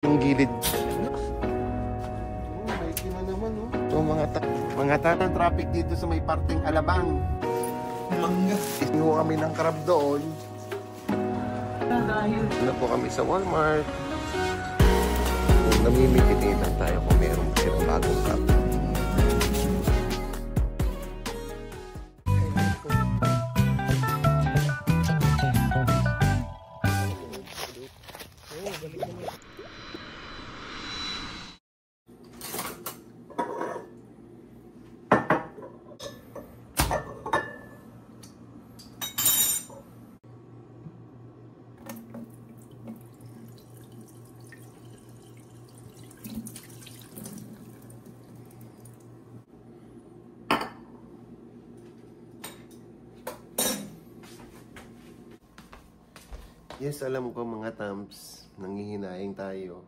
Yung gilid. May kina naman, oh. So, mga tatang traffic dito sa may parting Alabang. Mangga. Isiho kami ng crab doon. Ano po kami sa Walmart. Namimititin tayo kung meron silang bagong crab. Yes, alam ko mga Tams, nanghihinayang tayo.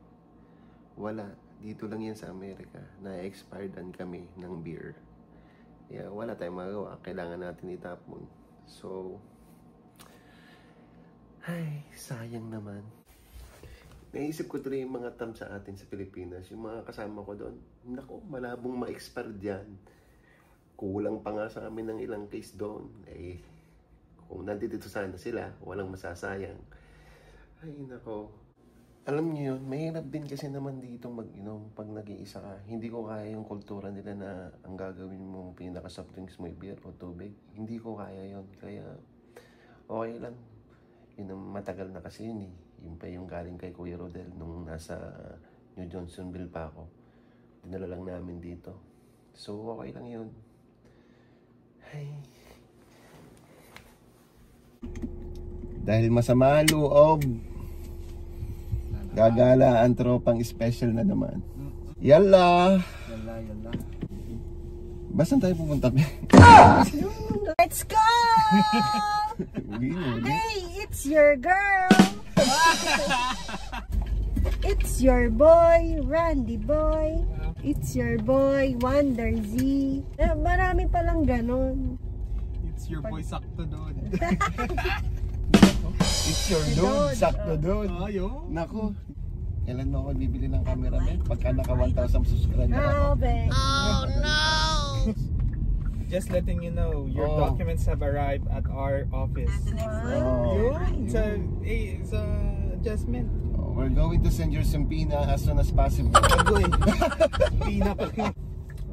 Wala, dito lang yan sa Amerika. Na-expiredan kami ng beer. Yeah, wala tayong magawa. Kailangan natin itapon. So, ay, sayang naman. Naisip ko tuloy yung mga Tams sa atin sa Pilipinas. Yung mga kasama ko doon. Naku, malabong ma-expire dyan. Kulang pa nga sa amin ng ilang case doon. Eh, kung nandito sana sila, walang masasayang. Ay, nako. Alam niyo yun, mahirap din kasi naman dito mag-inom pag nag-iisa ka. Hindi ko kaya yung kultura nila na ang gagawin mo pinaka-soft drinks mo beer o tubig. Hindi ko kaya yun. Kaya, okay lang. Yun ang matagal na kasi yun eh. Yun pa yung galing kay Kuya Rodel nung nasa New Johnsonville pa ako. Dinala lang namin dito. So, okay lang yun. Ay. Dahil masama ang loob, gagala ang tropang special na naman. Yalla! Yalla. Basan tayo pupunta? Let's go! Hey, it's your girl! It's your boy, Randy Boy. It's your boy, Wonder Z. Marami palang ganon. It's your boy, sakto doon. It's your dude, sakto dude. Ayo. Naku, kailan mo ako bibili ng camera men? Pagka naka 1,000 subscriber ako. Oh no! Just letting you know, your documents have arrived at our office. It's a adjustment. We're going to send your Simpina as soon as possible. Pina pa rin.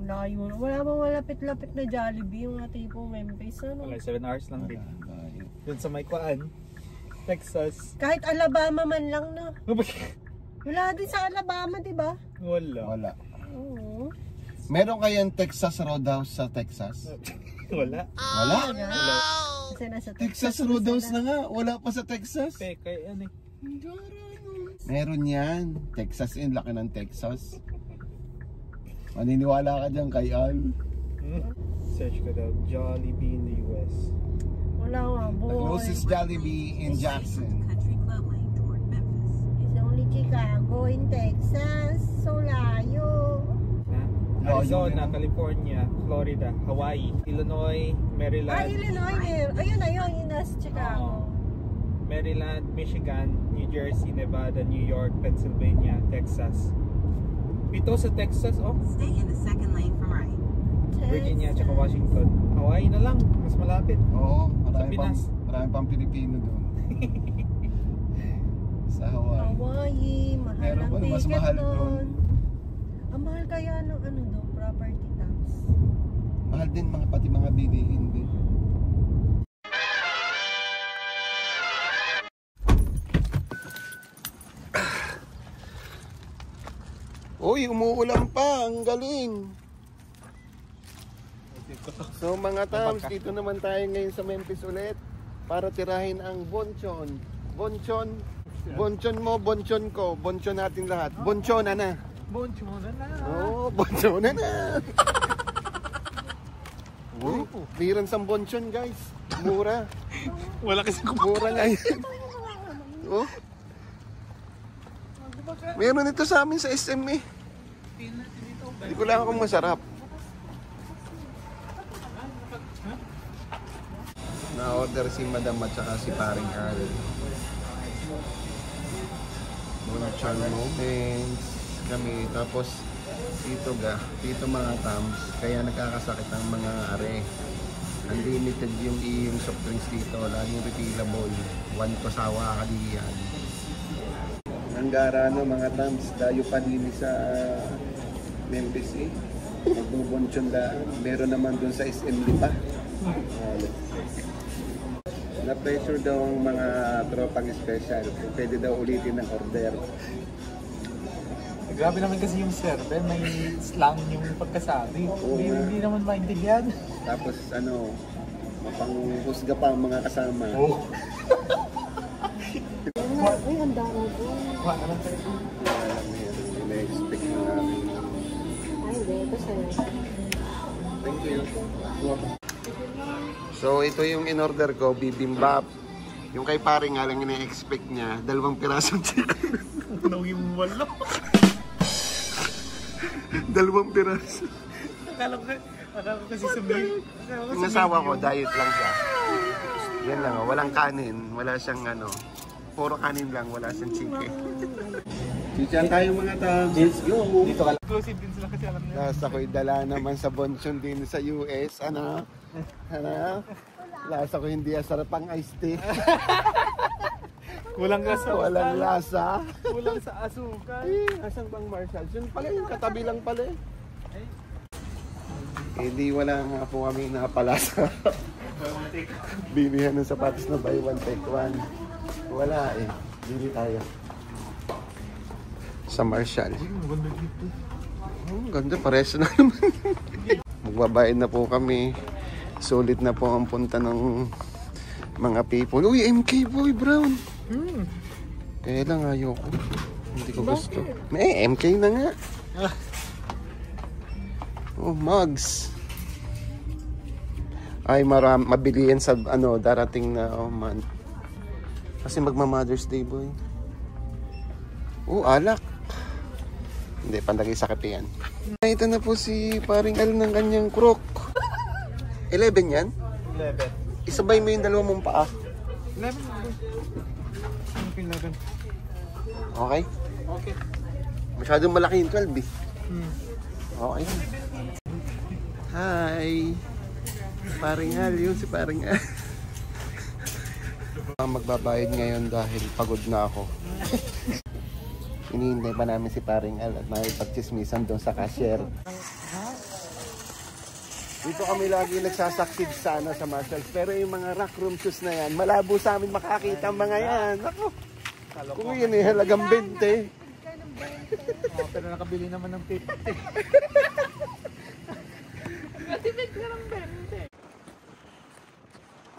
Layo na. Wala bang malapit-lapit na Jollibee yung ating pong Memphis? Ano? Wala, 7 hours lang din. Dun sa may kuan, Texas. Kahit Alabama man lang na. Wala din sa Alabama, di ba? Wala. Oo. Meron kayang Texas Roadhouse sa Texas? Wala. Wala? Wala. Kasi nasa Texas Roadhouse na nga. Wala pa sa Texas. Kay ano eh. Meron yan. Texas yun. Laki ng Texas. Maniniwala ka dyan kay Al. Search ko daw. Jollibee in the US. Wala nga, boy. The closest Jollibee in Jackson. It's only Chicago in Texas. So layo. Arizona, California, Florida, Hawaii, Illinois, Maryland. Illinois. Ayun na yun. Yun nasa Chicago. Maryland, Michigan, New Jersey, Nevada, New York, Pennsylvania, Texas. Pito sa Texas, Stay in the second lane from right. Virginia, tsaka Washington. Hawaii na lang, mas malapit. Oo, Sa Pinas. marami pang Pilipino doon. Sa Hawaii. Hawaii, mahal Meron ang ba mas ticket mahal doon. doon? Ang mahal kaya ng ano doon, property tax. Mahal din pati mga bilihin din. Uy, umuulan pa. Ang galing. So mga Tams, dito naman tayo ngayon sa Memphis ulit para tirahin ang bonchon. Bonchon mo, bonchon ko. Bonchon natin lahat. Bonchon na. Bonchon na. Oo, bonchon na. Uy, clearance ang bonchon guys. Mura. Wala kasi Mura nga yan. Oh. Meron ito sa amin sa SM eh. Hindi ko lang kung masarap. Na-order si Madam at saka si Paring Earl. Mga charm moments kami. Tapos dito mga tams, kaya nagkakasakit ang mga are. Unlimited yung soft drinks dito, laging refillable. 1 kasawa ka diyan. Anggara no mga tams, dayo pa din sa Memphis eh. Magbubonsyon daan. Meron naman dun sa SM Lipa. Na-pressure daw ang mga tropang special. Pwede daw ulitin ng order. Grabe naman kasi yung server, may slang yung pagkasabi. Hindi naman maintindihan. Tapos mapanghusga pa ang mga kasama. Oh. Ay, ang dami po. Wala naman tayo. Ina-expect na namin. Ay, hindi. Ito sa'yo. Thank you. So, ito yung in-order ko, bibimbap. Yung kay pare nga lang ina-expect niya, 2 pirasong chicken. Punaw yung wala. 2 piraso. Akala ko kasi sabihin. Yung asawa ko, diet lang siya. Yan lang, walang kanin. Wala siyang puro kanin lang, wala siyang chicken. Chichahan tayo mga tao. Let's go! Dito ka lang. Exclusive din sila kasi alam nila. Tapos ako'y dala naman sa bonsyon din sa US. Ano? Lasa ko hindi sarap ang iced tea. Kulang ka sa Walang lasa. kulang sa asukal. Asan bang Marshalls? Yun pala, yung katabi lang pala eh. Hindi wala nga po kami napalasa. Bilihan ng sapatos na buy one take one. Wala eh. Bili tayo. Sa Marshall. Maganda dito. Ganda, pares na naman. Magbabayad na po kami. Sulit na po ang punta ng mga people. Uy, MK Boy Brown. Kaya lang ayoko. Hindi ko gusto. MK na nga. Oh, mugs. Ay, mabili yan sa darating na month. Kasi magma-Mother's Day, boy. Oh, alak. Hindi, pandagay sa kape yan. Ito na po si paring Al ng kanyang crook. 11 yan? 11. Isabay mo yung 2 mong paa. 11. 11. Okay? Okay. Masyadong malaki yung 12 eh. Okay. Hi! Paring Al, yun si paring Al. Magbabayad ngayon dahil pagod na ako. Hinihintay pa namin si paring Al at makipagchismisan doon sa cashier. Dito kami lagi nagsasucceed sa Marshalls. Pero yung mga rack room shoes na yan, malabo sa amin makakita ang mga yan. Ako, kung yun eh, halagang 20. Pero nakabili naman ng 50. Natipid ka ng 20.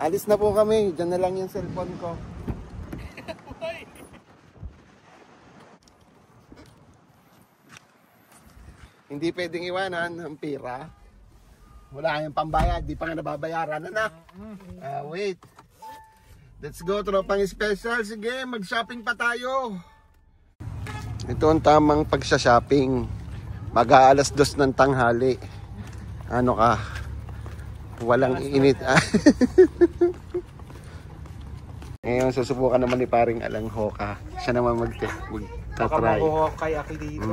Alis na po kami. Diyan na lang yung cellphone ko. Hindi pwedeng iwanan ang pera. Wala kayong pambayad. Di pa nga nababayaran. Anak. Wait. Let's go, tropang special. Sige, mag-shopping pa tayo. Ito ang tamang pagsha-shopping. Mag-aalas 2 ng tanghali. Ano ka? Walang init. Ngayon, susubukan naman ni paring Alang Hoka. Siya naman magtatry. Baka mahuhukay ako dito.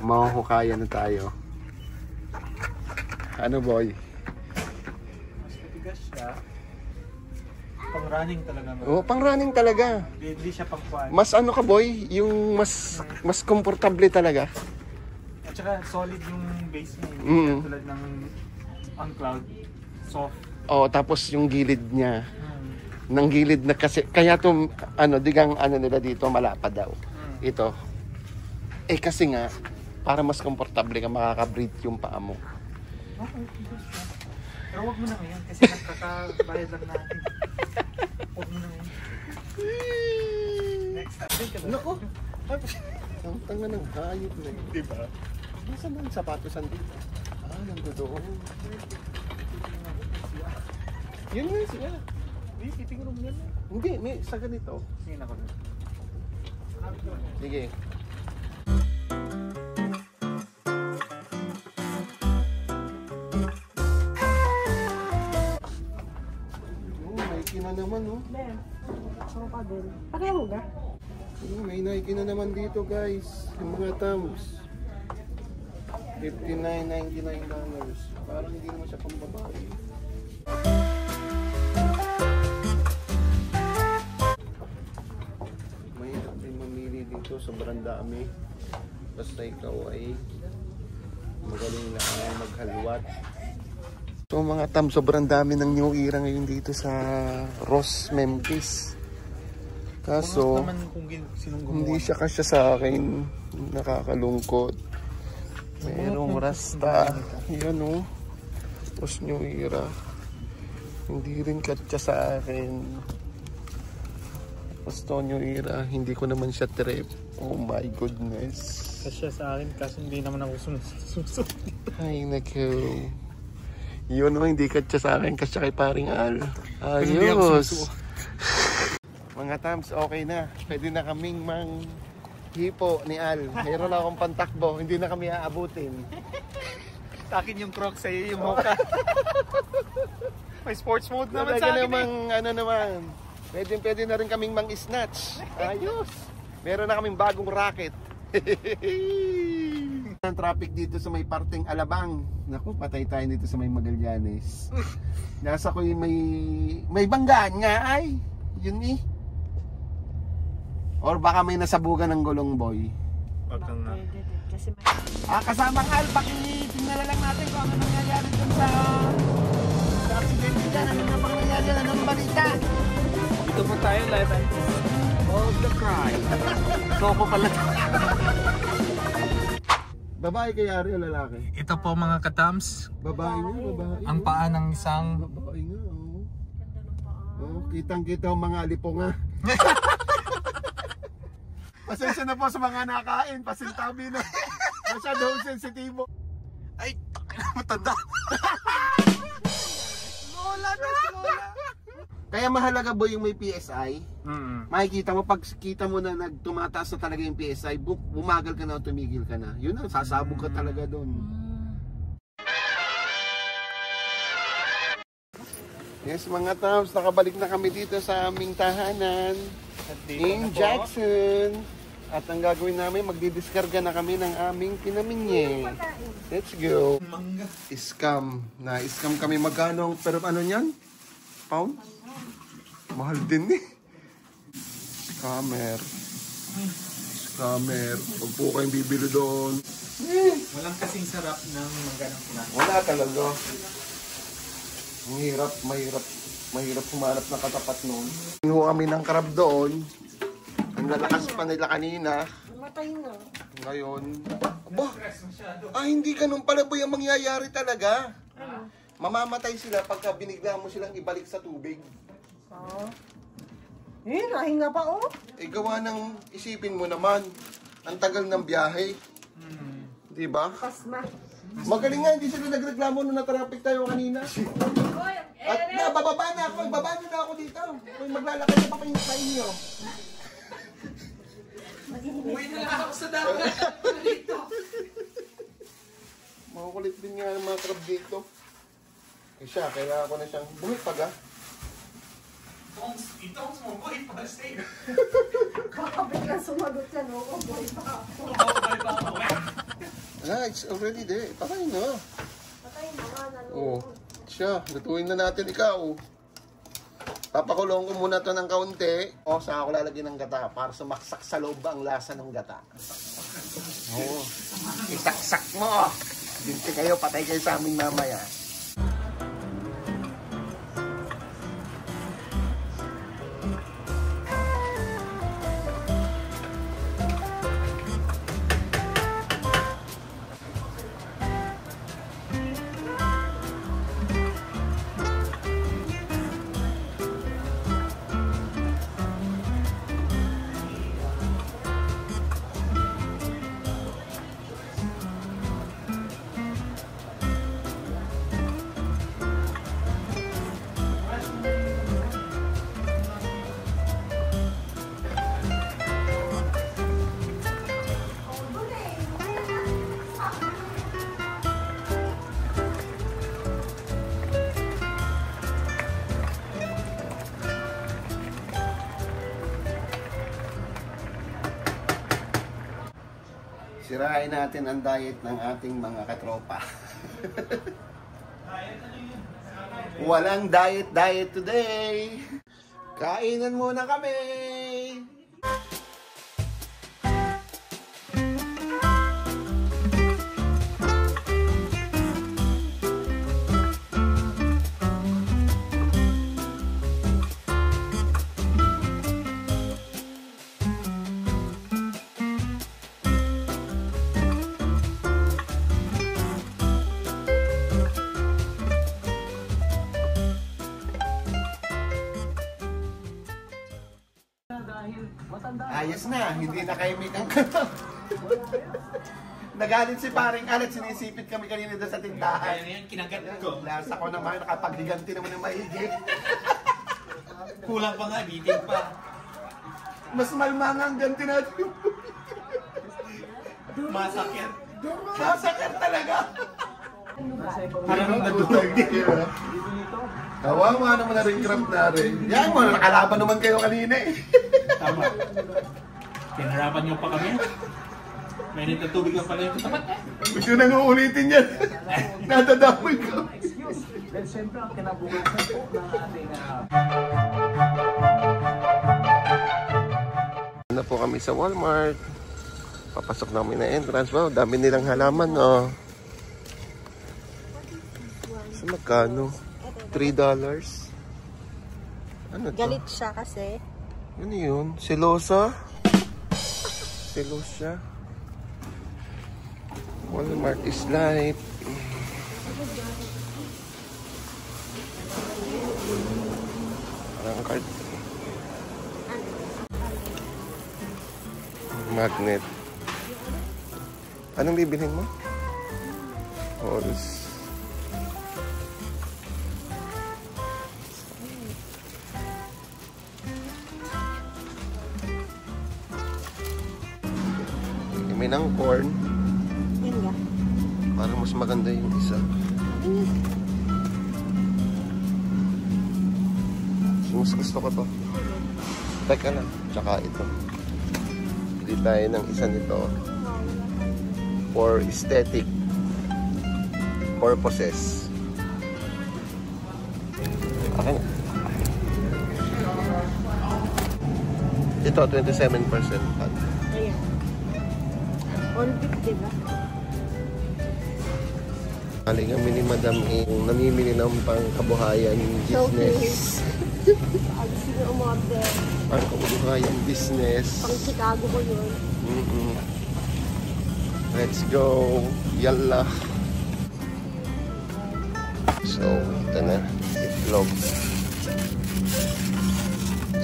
Mahuhukaya na tayo. Ano, boy? Mas matigas siya. Pang running talaga. Oh, pang running talaga. Hindi siya pang quad. Mas ano ka, boy? Yung mas komportable talaga. At saka solid yung base niya. Tulad ng ang cloud. Soft. Oh, tapos yung gilid niya. Nang gilid na kasi kaya to digang nila dito malapad daw. Ito. Eh kasi nga para mas komportable ka makaka-breathe yung paa mo. Okay, pero wag mo na ngayon kasi nakakabayad lang natin. Wag mo na ngayon. Next time. Nako. Ang tanga ng hayop na yun. Diba? Nasaan ang sapatos dito? Nandoon. Yun nga siya. Hindi, titingnan mo yan. Hindi, may sa ganito. Sige na ko. Sige. May kina naman, oh. Ben, saan ka din? Pareho ga? May Nike na naman dito guys. Yung mga thumbs. $59.99. Parang hindi naman siya pambabae. Mahirap din mamili dito. Sobrang dami. Basta ikaw ay magaling na maghalwat. So mga thumbs, sobrang dami ng New Era ngayon dito sa Ross, Memphis. Kaso, hindi siya kasya sa akin. Nakakalungkot. Merong Rasta. Yan o. Ross New Era. Hindi rin kasya sa akin. Ross New Era. Hindi ko naman siya trip. Oh my goodness. Kasya sa akin kasi hindi naman ako susunod. Ay naku. Yun o, hindi kasya sa akin. Kasya kay paring Al. Ayos. Mga thumbs, okay na. Pwede na kaming hipo ni Al. Mayroon na akong pantakbo. Hindi na kami aabutin. Akin yung Crocs, sa'yo yung Mocha. May sports mode naman sa akin ano naman. Pwede na rin kaming mang-snatch. Ayos. Meron na kaming bagong racket. Ang traffic dito sa may parteng Alabang. Naku, patay tayo dito sa may Magallanes. Nasa ko yung may banggaan nga ay. Yun eh. Or baka may nasabugan ng gulong boy. Kasamang Al, pakitingnan na lang natin kung ano nangyayari dun sa accident dyan. Ano na pang nangyayari? Anong balita? Ito po tayo live Of the crime. Soko pala. Babae kaya rin o lalaki? Ito po mga katams. Babae nga, babae. Ang paa ng isang... Babae nga, oh. Oh, kitang-kita ang mga alipunga. Pasensya na po sa mga nakain. Pasintabi na. Masyadong sensitibo. Ay, matanda. Lola na, lola. Kaya mahalaga bo yung may PSI. Makikita mo, pag kita mo na tumataas na talaga yung PSI, bumagal ka na o tumigil ka na. Yun na, sasabog ka talaga doon. Yes mga towns, nakabalik na kami dito sa aming tahanan in Jackson. At ang gagawin namin, magdidiskarga na kami ng aming pinaminye. Let's go. Scam. Na-scam kami magkano. Pero ano yan? Pound? Mahal din eh. Scammer. Huwag po kayong bibili doon. Walang kasing sarap ng mangganang pinaka. Wala talaga. Mahirap humanap ng katapat noon. Hinuha kami ng crab doon. Ang lalakas pa nila kanina. Matay na. Ngayon. Aba, hindi ganun pala po yung mangyayari talaga. Mamamatay sila pagka binigla mo silang ibalik sa tubig. Nahinga pa oh. Gawa ng isipin mo naman. Ang tagal ng biyahe. Diba? Pasma. Magaling nga, hindi sila nagreklamo nung na-traffic tayo kanina. At bababa na ako, ibaba nyo na ako dito. Kung maglalakad na pa kayo sa inyo. Uwi na lang ako sa dagat. Makukulit din nga ang mga crab dito. Siya, kailangan ko na siyang buhipag ah. Itong sumuboy pa stay. Kakabit lang sumagot yan oh. Boy pa. It's already there. Patay na. Patay na nga na. Oh, siya, lutuin na natin ikaw. Papakulong ko muna to ng kaunti. Saka ko lalagyan ng gata para sumaksak sa loob ang lasa ng gata. Isaksak mo. Binti kayo, patay kayo sa aming mamaya. Sirain natin ang diet ng ating mga katropa. Walang diet today. Kainan muna kami. Ayos na, hindi na kayo may kangkang. Nagalit si paring Alet, sinisipit kami kanina doon sa tindahan. Yan, kinagat ko. Lasa ko naman, nakapaghiganti naman ng maigi. Kulang pa nga, biting pa. Mas malmanga ang ganti natin. Masakit. Masakit talaga. Parang nadurog din. Kawawa naman na rin crab na rin. Yan mo, nakalaban naman kayo kanina eh. Tama. Pinarapan niyo pa kami. May nito tubig lang pala yung katapat eh. Gusto nang uulitin yan. Nadadamoy ko. Then siyempre ang kinabukasan po ng ating Na po kami sa Walmart. Papasok na kami na entrance. Wow, dami nilang halaman oh. So magkano? $3? Ano to? Galit siya kasi. Ano yun? Silosa? Silosa? Walmart is life. Parang card. Magnet. Anong bibilhin mo? Horse. May nang corn. Yan nga. Parang mas maganda yung isa. Mas gusto ko to. Teka lang. Tsaka ito. Pili tayo ng isa nito. For aesthetic purposes. Okay. Ito, 27% fat. Ayan. On 50 ba? Kali kami ni Madam yung namimili ng pangkabuhayan business. Pag sino umorder. Pangkabuhayan business. Pang Chicago ko yun. Let's go. Yalla. So, ito na. Itlog.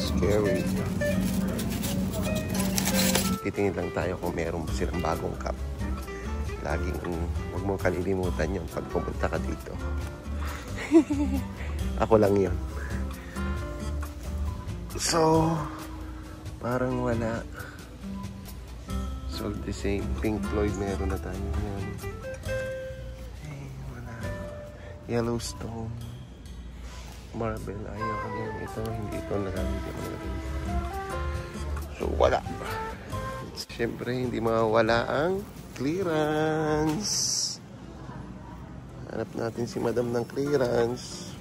Scary. Titingin lang tayo kung meron ba silang bagong cup. Laging huwag mong kalilimutan yun pag pumunta ka dito. Ako lang yun. So, parang wala. So, the same. Pink Floyd, meron na tayo yan. Ay, wala. Yellowstone. Marble, ayaw ko yan. Ito, hindi ito nagamit. So, wala. Siyempre, hindi mawawala ang clearance. Hanap natin si Madam ng clearance.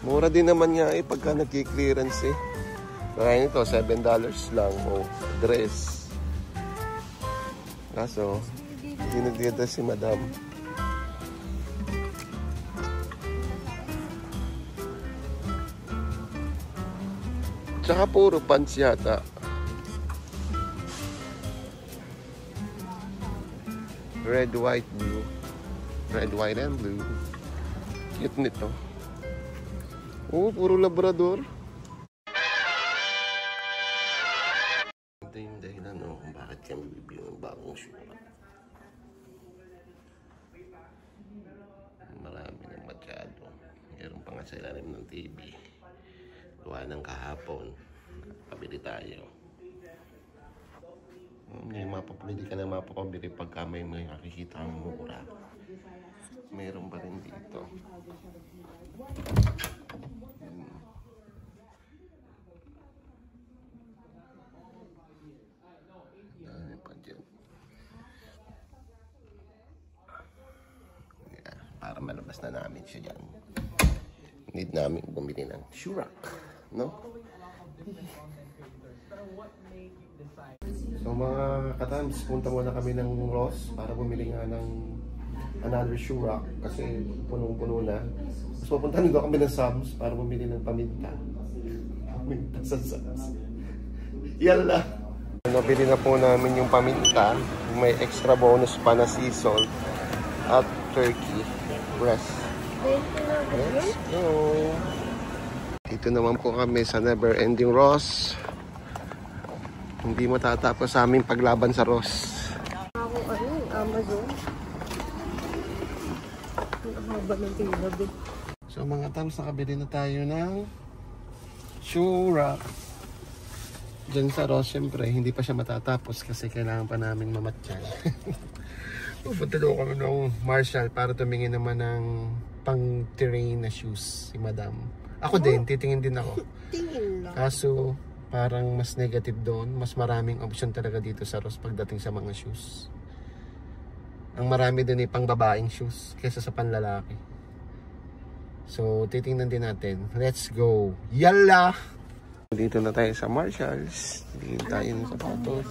Mura din naman nga eh pagka nagki-clearance eh. Kaya nito, $7 lang. O, dress. Kaso, hindi nagdidress si Madam. Tsaka puro pants yata. Red, white, blue. Red, white, and blue. Cute nito. Oh, puro labrador. Ito yung dahilan kung bakit kami bibili ng bagong shoe. Marami ng masyado. Meron pa nga sa ilalim ng TV. Gawa ng kahapon. Pabili tayo. May mapapabili ka na mapapabili pagka may nakikita ang mura. Meron pa rin dito. Ano pa dyan? na namin siya dyan. Need namin bumili ng Shurak, no? So mga katams, punta muna kami ng Ross para bumili nga ng another Shurak kasi punong-puno na. Tapos pupunta nito kami ng Sam's para bumili ng paminta. Paminta sa Sam's. Yala! Nabili na po namin yung paminta. May extra bonus pa na sea salt at turkey breast. Let's go! Dito naman po kami sa Never Ending Ross. Hindi matatapos sa aming paglaban sa Ross. Ako Amazon. Ang haba ng tingab eh. So mga tams, nakabili na tayo ng Shurak. Diyan sa Ross, syempre, hindi pa siya matatapos kasi kailangan pa namin mamatyan. Pupunta daw kami ng Marshall para tumingin naman ng pang-terrain na shoes si Madam. Ako din, titingin din ako. Tingin lang. Kaso, parang mas negative doon. Mas maraming option talaga dito sa Ross pagdating sa mga shoes. Ang marami doon ay pang babaeng shoes kaysa sa panlalaki. So, titingnan din natin. Let's go! Yalla! Dito na tayo sa Marshalls. Tingin tayo ng sapatos.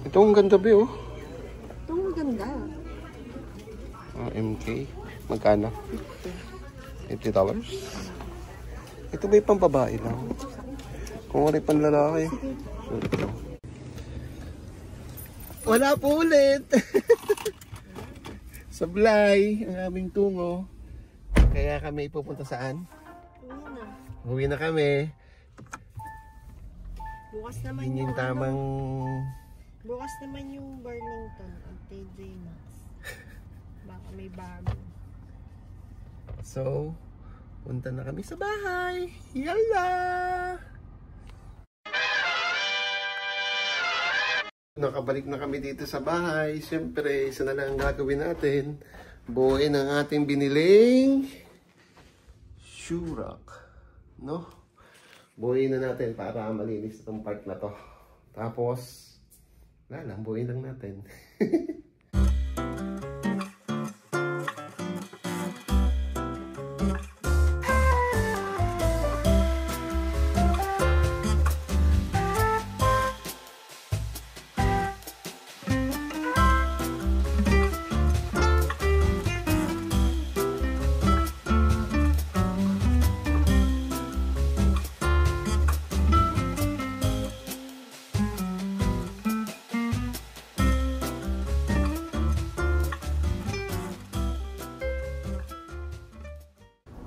Ito ang ganda ba oh? Ito ang ganda. MK. Magkano? $50. Ito ba yung pang babae lang? Kung wala pang lalaki. Wala po ulit! Sablay ang aming tungo. Kaya kami pupunta saan? Uwi na kami. Bukas naman Yun yung tamang... Bukas naman yung Burlington at TJ Maxx. Baka may bago. So, punta na kami sa bahay. Yalla! Nakabalik na kami dito sa bahay. Siyempre, isa na lang ang gagawin natin. Buuin ang ating biniling Shurak. No? Buuin na natin para malinis itong part na to. Tapos, wala lang, buuin lang natin.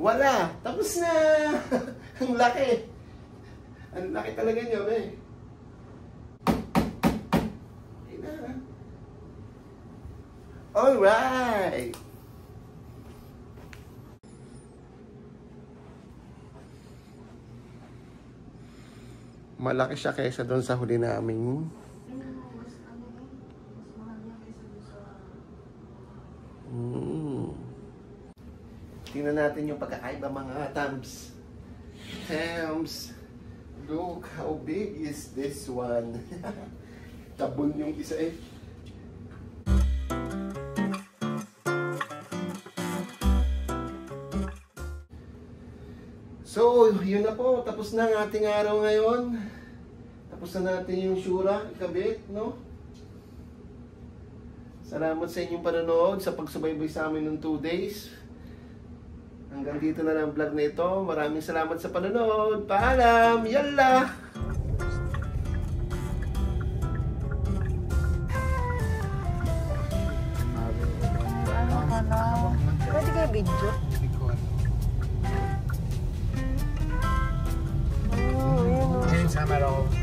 Wala! Tapos na! Ang laki! Ang laki talaga niyo, eh. Okay na. Alright! Malaki siya kaysa doon sa huli namin. Tingnan natin yung pagkakaiba mga tams. Tams, look how big is this one. Tabon yung isa eh. So, yun na po. Tapos na ang ating araw ngayon. Tapos na natin yung Shurak ikabit, no? Salamat sa inyong panonood, sa pagsubaybay sa amin ng 2 days. Hanggang dito na lang ang vlog na ito. Maraming salamat sa panonood. Paalam! Yalla! Pwede kayo video? Ayun sa Amaro.